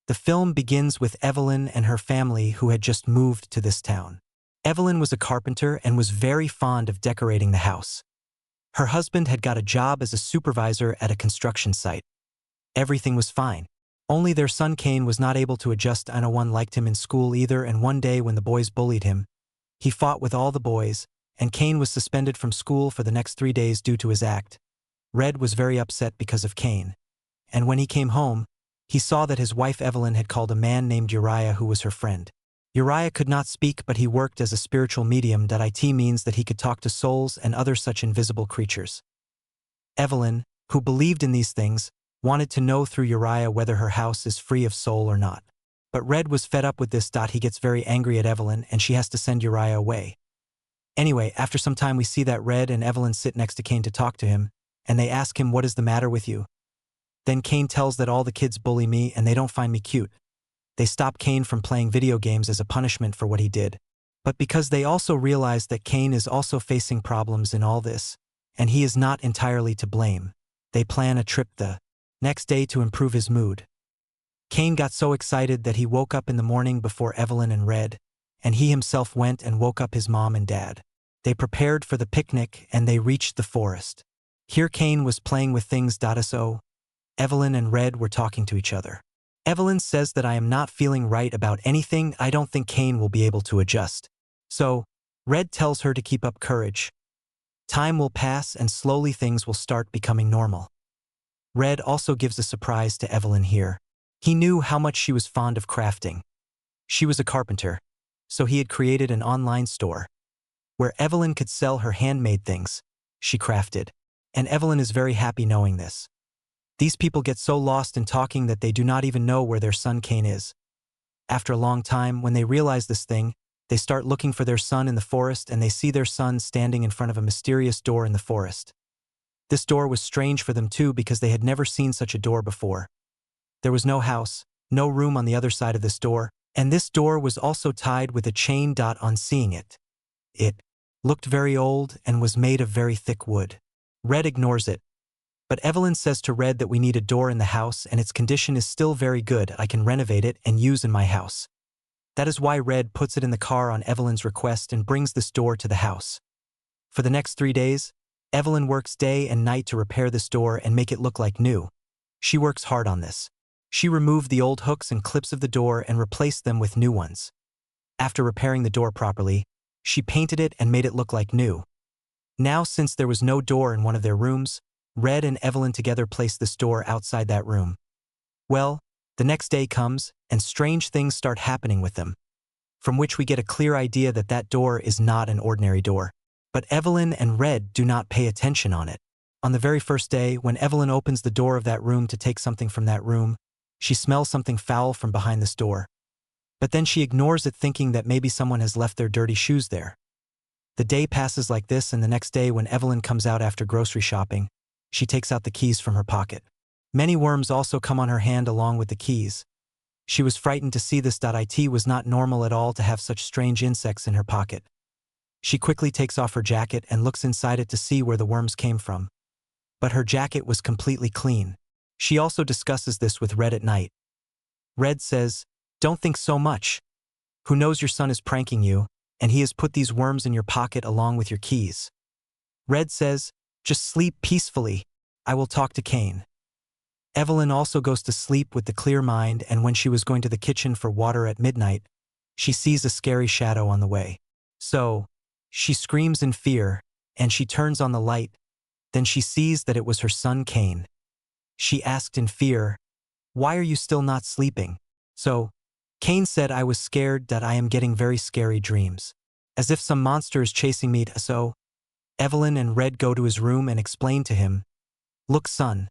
The film begins with Evelyn and her family who had just moved to this town. Evelyn was a carpenter and was very fond of decorating the house. Her husband had got a job as a supervisor at a construction site. Everything was fine. Only their son Cain was not able to adjust, and no one liked him in school either, and one day when the boys bullied him, he fought with all the boys, and Cain was suspended from school for the next 3 days due to his act. Red was very upset because of Cain. And when he came home, he saw that his wife Evelyn had called a man named Uriah who was her friend. Uriah could not speak, but he worked as a spiritual medium. It means that he could talk to souls and other such invisible creatures. Evelyn, who believed in these things, wanted to know through Uriah whether her house is free of soul or not. But Red was fed up with this. He gets very angry at Evelyn and she has to send Uriah away. Anyway, after some time we see that Red and Evelyn sit next to Cain to talk to him, and they ask him, "What is the matter with you?" Then Cain tells that all the kids bully me and they don't find me cute. They stop Cain from playing video games as a punishment for what he did. But because they also realize that Cain is also facing problems in all this, and he is not entirely to blame, they plan a trip the next day to improve his mood. Cain got so excited that he woke up in the morning before Evelyn and Red, and he himself went and woke up his mom and dad. They prepared for the picnic and they reached the forest. Here Cain was playing with things. So Evelyn and Red were talking to each other. Evelyn says that I am not feeling right about anything. I don't think Cain will be able to adjust. So Red tells her to keep up courage. Time will pass and slowly things will start becoming normal. Red also gives a surprise to Evelyn here. He knew how much she was fond of crafting. She was a carpenter, so he had created an online store where Evelyn could sell her handmade things she crafted. And Evelyn is very happy knowing this. These people get so lost in talking that they do not even know where their son Cain is. After a long time, when they realize this thing, they start looking for their son in the forest, and they see their son standing in front of a mysterious door in the forest. This door was strange for them too, because they had never seen such a door before. There was no house, no room on the other side of this door, and this door was also tied with a chain. On seeing it, it looked very old and was made of very thick wood. Red ignores it. But Evelyn says to Red that we need a door in the house and its condition is still very good. I can renovate it and use in my house. That is why Red puts it in the car on Evelyn's request and brings this door to the house. For the next 3 days, Evelyn works day and night to repair this door and make it look like new. She works hard on this. She removed the old hooks and clips of the door and replaced them with new ones. After repairing the door properly, she painted it and made it look like new. Now, since there was no door in one of their rooms, Red and Evelyn together placed this door outside that room. Well, the next day comes, and strange things start happening with them, from which we get a clear idea that that door is not an ordinary door. But Evelyn and Red do not pay attention on it. On the very first day, when Evelyn opens the door of that room to take something from that room, she smells something foul from behind this door. But then she ignores it, thinking that maybe someone has left their dirty shoes there. The day passes like this, and the next day when Evelyn comes out after grocery shopping, she takes out the keys from her pocket. Many worms also come on her hand along with the keys. She was frightened to see this. It was not normal at all to have such strange insects in her pocket. She quickly takes off her jacket and looks inside it to see where the worms came from. But her jacket was completely clean. She also discusses this with Red at night. Red says, "Don't think so much. Who knows, your son is pranking you, and he has put these worms in your pocket along with your keys." Red says, "Just sleep peacefully. I will talk to Cain." Evelyn also goes to sleep with the clear mind, and when she was going to the kitchen for water at midnight, she sees a scary shadow on the way. So she screams in fear, and she turns on the light. Then she sees that it was her son Cain. She asked in fear, "Why are you still not sleeping?" So Cain said, "I was scared that I am getting very scary dreams, as if some monster is chasing me." So Evelyn and Red go to his room and explain to him, "Look, son,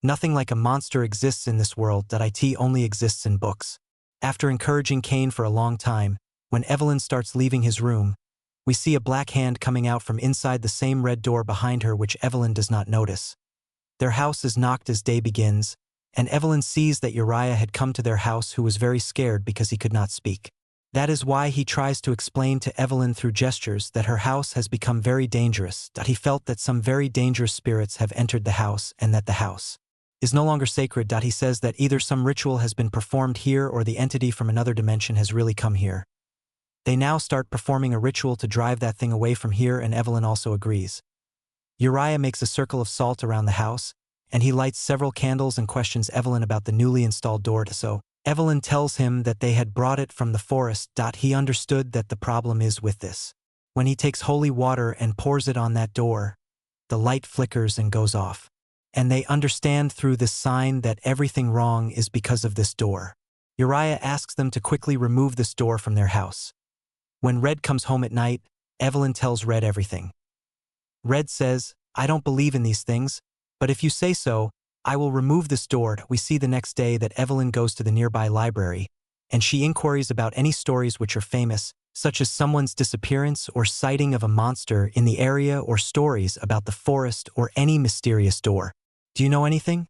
nothing like a monster exists in this world. It only exists in books." After encouraging Cain for a long time, when Evelyn starts leaving his room, we see a black hand coming out from inside the same red door behind her, which Evelyn does not notice. Their house is knocked as day begins, and Evelyn sees that Uriah had come to their house, who was very scared because he could not speak. That is why he tries to explain to Evelyn through gestures that her house has become very dangerous. He felt that some very dangerous spirits have entered the house and that the house is no longer sacred. He says that either some ritual has been performed here or the entity from another dimension has really come here. They now start performing a ritual to drive that thing away from here, and Evelyn also agrees. Uriah makes a circle of salt around the house, and he lights several candles and questions Evelyn about the newly installed door. So Evelyn tells him that they had brought it from the forest. He understood that the problem is with this. When he takes holy water and pours it on that door, the light flickers and goes off. And they understand through this sign that everything wrong is because of this door. Uriah asks them to quickly remove this door from their house. When Red comes home at night, Evelyn tells Red everything. Red says, "I don't believe in these things, but if you say so, I will remove this door." We see the next day that Evelyn goes to the nearby library, and she inquiries about any stories which are famous, such as someone's disappearance or sighting of a monster in the area, or stories about the forest or any mysterious door. "Do you know anything?"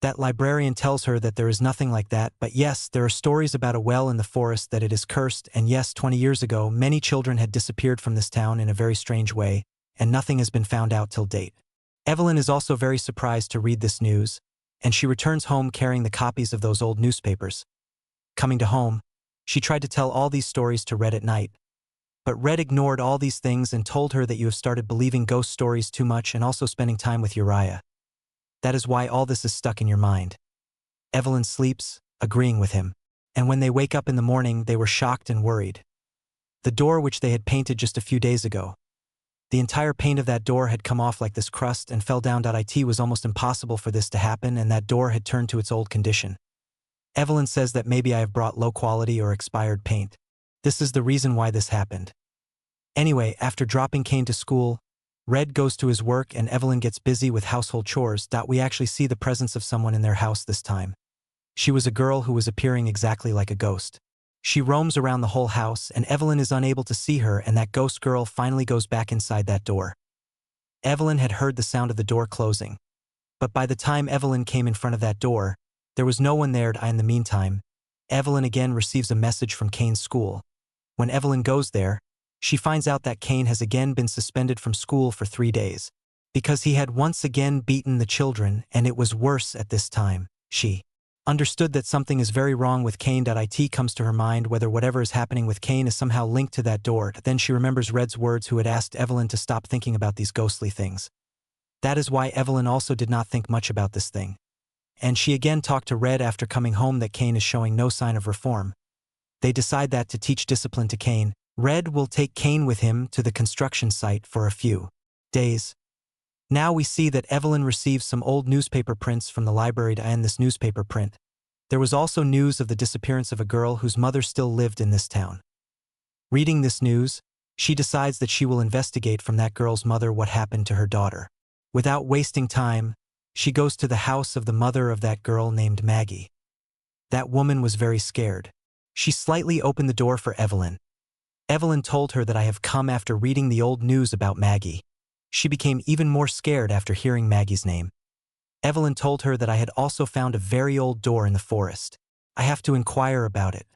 That librarian tells her that there is nothing like that, but yes, there are stories about a well in the forest, that it is cursed, and yes, 20 years ago, many children had disappeared from this town in a very strange way, and nothing has been found out till date. Evelyn is also very surprised to read this news, and she returns home carrying the copies of those old newspapers. Coming to home, she tried to tell all these stories to Red at night, but Red ignored all these things and told her that you have started believing ghost stories too much and also spending time with Uriah. That is why all this is stuck in your mind. Evelyn sleeps, agreeing with him, and when they wake up in the morning, they were shocked and worried. The door which they had painted just a few days ago, the entire paint of that door had come off like this crust and fell down. It was almost impossible for this to happen, and that door had turned to its old condition. Evelyn says that maybe I have brought low quality or expired paint. This is the reason why this happened. Anyway, after dropping Kane to school, Red goes to his work and Evelyn gets busy with household chores. We actually see the presence of someone in their house this time. She was a girl who was appearing exactly like a ghost. She roams around the whole house and Evelyn is unable to see her, and that ghost girl finally goes back inside that door. Evelyn had heard the sound of the door closing, but by the time Evelyn came in front of that door, there was no one there. In the meantime, Evelyn again receives a message from Kane's school. When Evelyn goes there, she finds out that Kane has again been suspended from school for 3 days, because he had once again beaten the children, and it was worse at this time. She understood that something is very wrong with Kane. It comes to her mind whether whatever is happening with Kane is somehow linked to that door. Then she remembers Red's words, who had asked Evelyn to stop thinking about these ghostly things. That is why Evelyn also did not think much about this thing. And she again talked to Red after coming home that Kane is showing no sign of reform. They decide that to teach discipline to Kane, Red will take Kane with him to the construction site for a few days. Now we see that Evelyn receives some old newspaper prints from the library to end this newspaper print. There was also news of the disappearance of a girl whose mother still lived in this town. Reading this news, she decides that she will investigate from that girl's mother what happened to her daughter. Without wasting time, she goes to the house of the mother of that girl named Maggie. That woman was very scared. She slightly opened the door for Evelyn. Evelyn told her that I have come after reading the old news about Maggie. She became even more scared after hearing Maggie's name. Evelyn told her that I had also found a very old door in the forest. I have to inquire about it.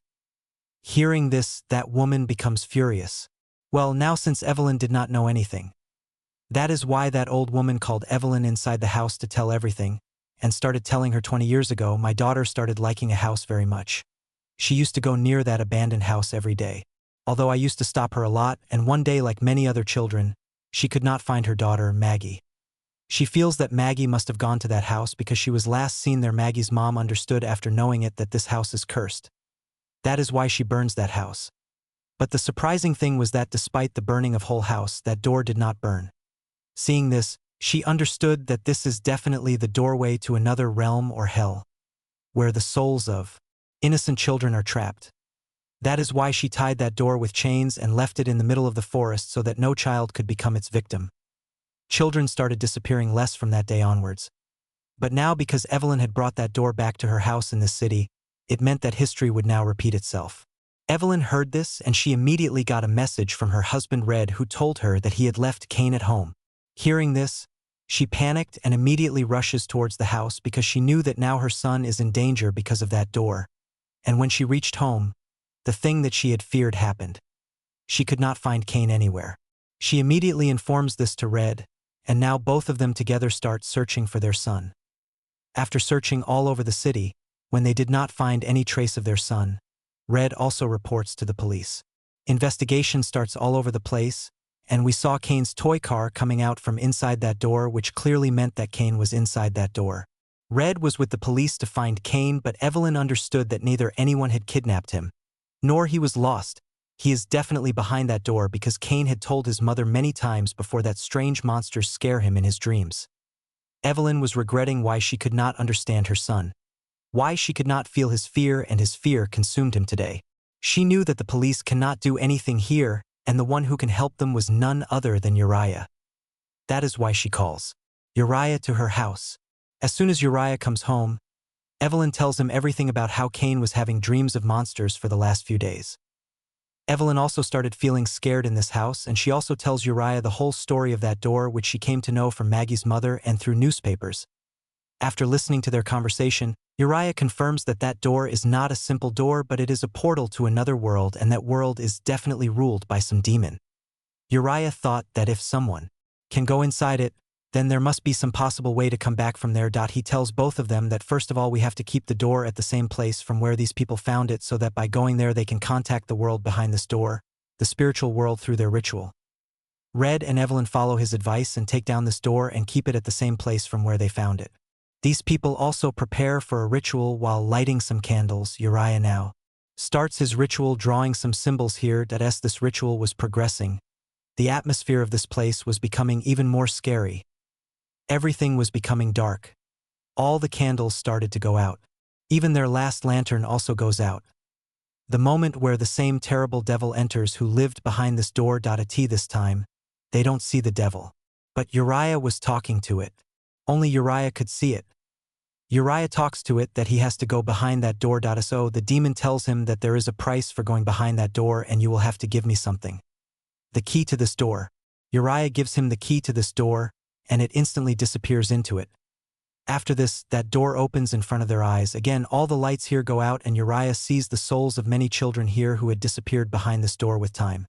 Hearing this, that woman becomes furious. Well, now since Evelyn did not know anything, that is why that old woman called Evelyn inside the house to tell everything, and started telling her 20 years ago my daughter started liking a house very much. She used to go near that abandoned house every day. Although I used to stop her a lot, and one day, like many other children, she could not find her daughter, Maggie. She feels that Maggie must have gone to that house because she was last seen there. Maggie's mom understood after knowing it that this house is cursed. That is why she burns that house. But the surprising thing was that despite the burning of whole house, that door did not burn. Seeing this, she understood that this is definitely the doorway to another realm or hell, where the souls of innocent children are trapped. That is why she tied that door with chains and left it in the middle of the forest so that no child could become its victim. Children started disappearing less from that day onwards. But now, because Evelyn had brought that door back to her house in this city, it meant that history would now repeat itself. Evelyn heard this and she immediately got a message from her husband Red, who told her that he had left Kane at home. Hearing this, she panicked and immediately rushes towards the house because she knew that now her son is in danger because of that door. And when she reached home, the thing that she had feared happened. She could not find Kane anywhere. She immediately informs this to Red, and now both of them together start searching for their son. After searching all over the city, when they did not find any trace of their son, Red also reports to the police. Investigation starts all over the place, and we saw Kane's toy car coming out from inside that door, which clearly meant that Kane was inside that door. Red was with the police to find Kane, but Evelyn understood that neither anyone had kidnapped him, nor he was lost. He is definitely behind that door because Kane had told his mother many times before that strange monsters scare him in his dreams. Evelyn was regretting why she could not understand her son, why she could not feel his fear, and his fear consumed him today. She knew that the police cannot do anything here, and the one who can help them was none other than Uriah. That is why she calls Uriah to her house. As soon as Uriah comes home, Evelyn tells him everything about how Kane was having dreams of monsters for the last few days. Evelyn also started feeling scared in this house, and she also tells Uriah the whole story of that door, which she came to know from Maggie's mother and through newspapers. After listening to their conversation, Uriah confirms that that door is not a simple door, but it is a portal to another world, and that world is definitely ruled by some demon. Uriah thought that if someone can go inside it, then there must be some possible way to come back from there. He tells both of them that first of all we have to keep the door at the same place from where these people found it, so that by going there they can contact the world behind this door, the spiritual world, through their ritual. Red and Evelyn follow his advice and take down this door and keep it at the same place from where they found it. These people also prepare for a ritual while lighting some candles. Uriah now starts his ritual, drawing some symbols here. As this ritual was progressing, the atmosphere of this place was becoming even more scary. Everything was becoming dark. All the candles started to go out. Even their last lantern also goes out. The moment where the same terrible devil enters who lived behind this door. This time, they don't see the devil. But Uriah was talking to it. Only Uriah could see it. Uriah talks to it that he has to go behind that door. So the demon tells him that there is a price for going behind that door, and you will have to give me something. The key to this door. Uriah gives him the key to this door, and it instantly disappears into it. After this, that door opens in front of their eyes. Again, all the lights here go out, and Uriah sees the souls of many children here who had disappeared behind this door with time.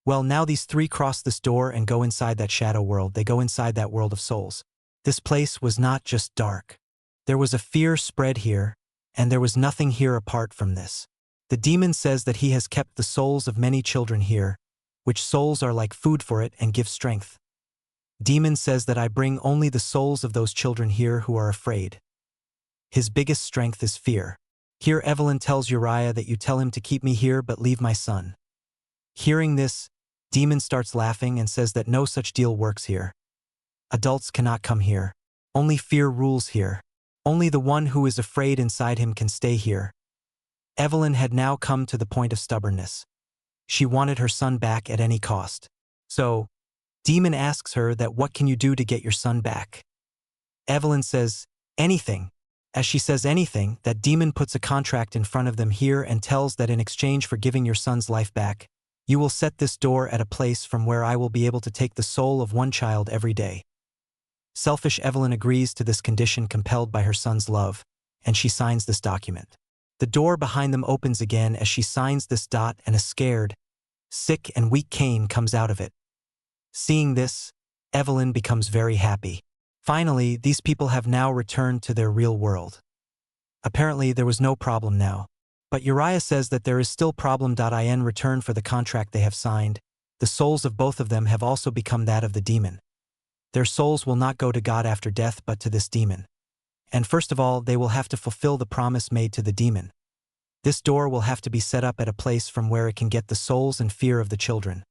Well, now these three cross this door and go inside that shadow world. They go inside that world of souls. This place was not just dark. There was a fear spread here, and there was nothing here apart from this. The demon says that he has kept the souls of many children here, which souls are like food for it and give strength. Demon says that I bring only the souls of those children here who are afraid. His biggest strength is fear. Here Evelyn tells Uriah that you tell him to keep me here but leave my son. Hearing this, Demon starts laughing and says that no such deal works here. Adults cannot come here. Only fear rules here. Only the one who is afraid inside him can stay here. Evelyn had now come to the point of stubbornness. She wanted her son back at any cost. So, Demon asks her that what can you do to get your son back? Evelyn says, anything. As she says anything, that Demon puts a contract in front of them here and tells that in exchange for giving your son's life back, you will set this door at a place from where I will be able to take the soul of one child every day. Selfish Evelyn agrees to this condition, compelled by her son's love, and she signs this document. The door behind them opens again as she signs this dot, and a scared, sick and weak Kane comes out of it. Seeing this, Evelyn becomes very happy. Finally, these people have now returned to their real world. Apparently, there was no problem now. But Uriah says that there is still problem. In return for the contract they have signed, the souls of both of them have also become that of the demon. Their souls will not go to God after death but to this demon. And first of all, they will have to fulfill the promise made to the demon. This door will have to be set up at a place from where it can get the souls and fear of the children.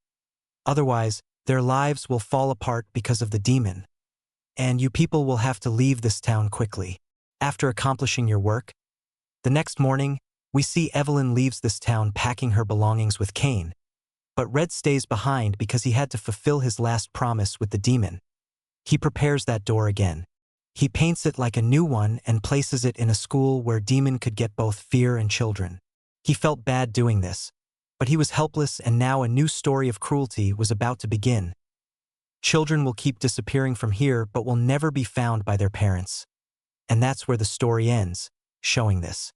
Otherwise, their lives will fall apart because of the demon. And you people will have to leave this town quickly. After accomplishing your work, the next morning, we see Evelyn leaves this town packing her belongings with Kane. But Red stays behind because he had to fulfill his last promise with the demon. He prepares that door again. He paints it like a new one and places it in a school where demon could get both fear and children. He felt bad doing this, but he was helpless, and now a new story of cruelty was about to begin. Children will keep disappearing from here but will never be found by their parents. And that's where the story ends, showing this.